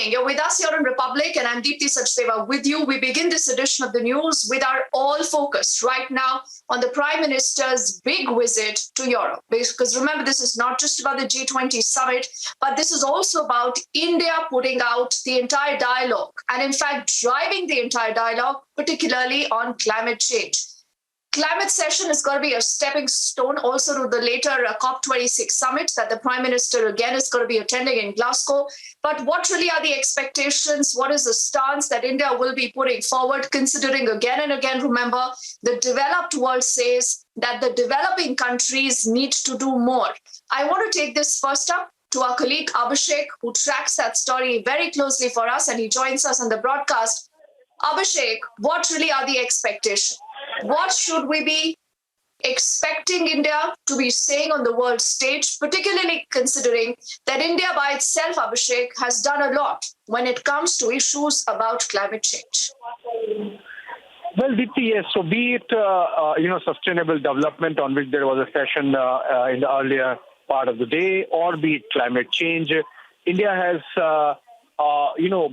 evening. You're with us here on Republic, and I'm Deepthi Sachdeva with you. We begin this edition of the news with our all focus right now on the Prime Minister's big visit to Europe. Because remember, this is not just about the G20 summit, but this is also about India putting out the entire dialogue and, in fact, driving the entire dialogue, particularly on climate change. Climate Session is going to be a stepping stone also to the later COP26 summit that the Prime Minister again is going to be attending in Glasgow. But what really are the expectations? What is the stance that India will be putting forward, considering again and again, remember, the developed world says that the developing countries need to do more. I want to take this first up to our colleague Abhishek, who tracks that story very closely for us, and he joins us on the broadcast. Abhishek, what really are the expectations? What should we be expecting India to be saying on the world stage, particularly considering that India by itself, Abhishek, has done a lot when it comes to issues about climate change? Well, Deepthi, yes. So be it, sustainable development, on which there was a session in the earlier part of the day, or be it climate change, India has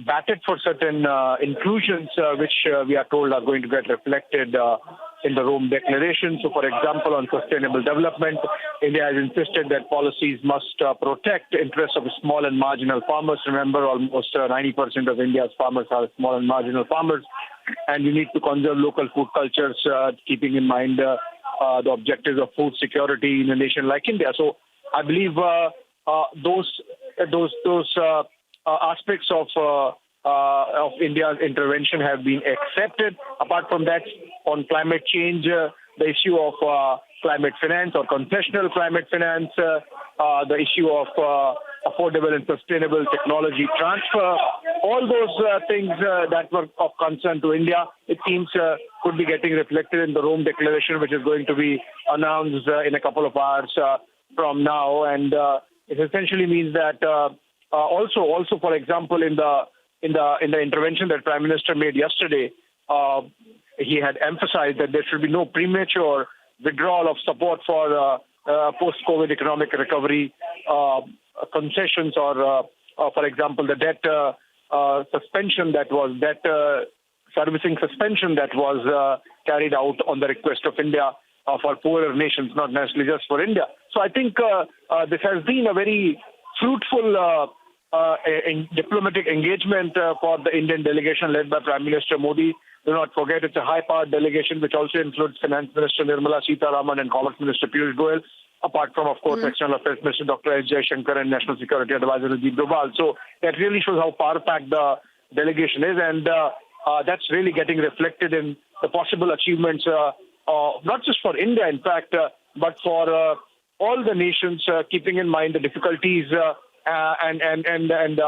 batted for certain inclusions, which we are told are going to get reflected in the Rome Declaration. So, for example, on sustainable development, India has insisted that policies must protect interests of small and marginal farmers. Remember, almost 90% of India's farmers are small and marginal farmers, and you need to conserve local food cultures, keeping in mind the objectives of food security in a nation like India. So, I believe those aspects of India's intervention have been accepted. Apart from that, on climate change, the issue of climate finance or concessional climate finance, the issue of affordable and sustainable technology transfer, all those things that were of concern to India, it seems could be getting reflected in the Rome Declaration, which is going to be announced in a couple of hours from now. And it essentially means that also, for example, in the intervention that Prime Minister made yesterday, he had emphasized that there should be no premature withdrawal of support for post-COVID economic recovery concessions, or, for example, the debt servicing suspension that was carried out on the request of India for poorer nations, not necessarily just for India. So I think this has been a very fruitful diplomatic engagement for the Indian delegation led by Prime Minister Modi. Do not forget, it's a high-powered delegation which also includes Finance Minister Nirmala Sitharaman and Commerce Minister Piyush Goyal, apart from, of course, External Affairs Minister Dr. S. Jaishankar and National Security Advisor Ajit Doval. So that really shows how power-packed the delegation is, and that's really getting reflected in the possible achievements, not just for India, in fact, but for all the nations, keeping in mind the difficulties and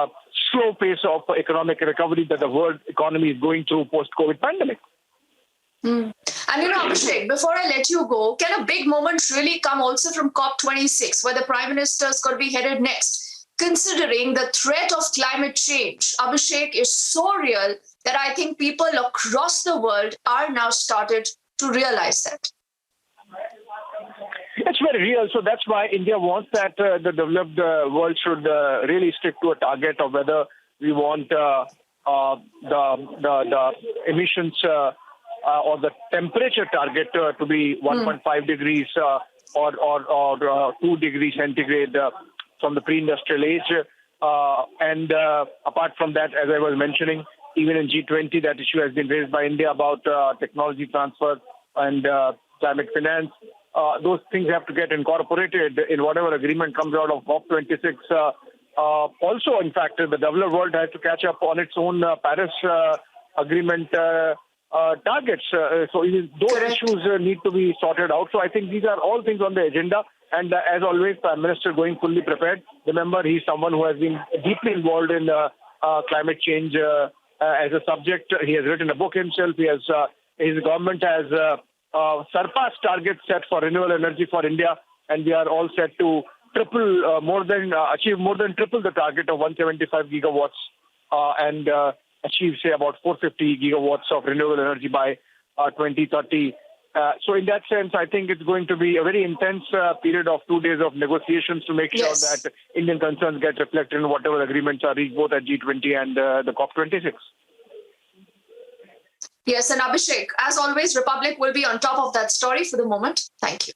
slow pace of economic recovery that the world economy is going through post-COVID pandemic. And Abhishek, before I let you go, can a big moment really come also from COP26, where the Prime Minister is going to be headed next? Considering the threat of climate change, Abhishek, is so real that I think people across the world are now started to realize that. It's very real. So that's why India wants that the developed world should really stick to a target of whether we want the emissions or the temperature target to be 1.5 degrees or 2 degrees centigrade from the pre-industrial age. And apart from that, as I was mentioning, even in G20, that issue has been raised by India about technology transfer and climate finance. Those things have to get incorporated in whatever agreement comes out of COP26. Also, in fact, the developed world has to catch up on its own Paris Agreement targets. So those issues need to be sorted out. So I think these are all things on the agenda. And as always, Prime Minister going fully prepared. Remember, he's someone who has been deeply involved in climate change as a subject. He has written a book himself. His government has surpassed targets set for renewable energy for India, and we are all set to achieve more than triple the target of 175 gigawatts and achieve, say, about 450 gigawatts of renewable energy by 2030. So in that sense, I think it's going to be a very intense period of 2 days of negotiations to make sure Yes. that Indian concerns get reflected in whatever agreements are reached both at G20 and the COP26. Yes, and Abhishek, as always, Republic will be on top of that story for the moment. Thank you.